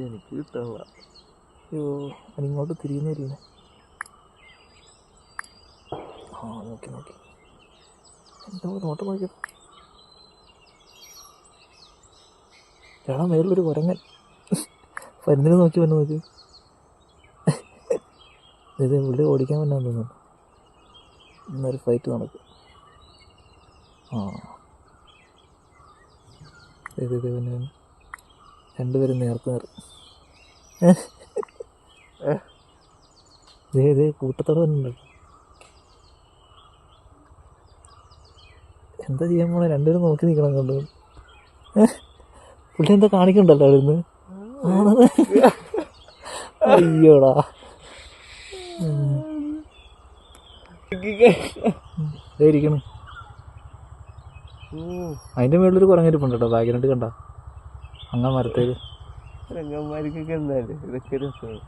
എനിക്ക് കിട്ടാനുള്ള. അയ്യോ അതിങ്ങോട്ട് തിരിയുന്നില്ലേ? ആ നോക്കി നോക്കി എന്തോ നോട്ടം നോക്കി. ചേട്ടാ മേളിലൊരു കുരങ്ങൻ പരുന്നിനെ നോക്കി വന്ന് നോക്കി. ഇത് പുള്ളി ഓടിക്കാൻ പറ്റാൻ തോന്നുന്നു. ഇന്നൊരു ഫൈറ്റ് നടക്കും. ആ ഇത് പിന്നെ രണ്ടുപേരും നേർക്ക് നേർ. ഇതേ കൂട്ടത്തോടെ തന്നെ ഉണ്ടല്ലോ. എന്താ ചെയ്യാൻ പോണേ? രണ്ടുപേരും നോക്കി നിൽക്കണം കണ്ടു. പുള്ളി എന്താ കാണിക്കണ്ടല്ലോ അവിടെ നിന്ന്. അയ്യോടാ ഇരിക്കണം. അതിൻ്റെ മുകളിലൊരു കുരങ്ങിരിപ്പുണ്ട് കേട്ടോ, ബാക്കിലോട്ട് കണ്ട അങ്ങ മരത്തേല്. രംഗന്മാർക്കൊക്കെ എന്തായാലും ഇതൊക്കെ രസമാണ്.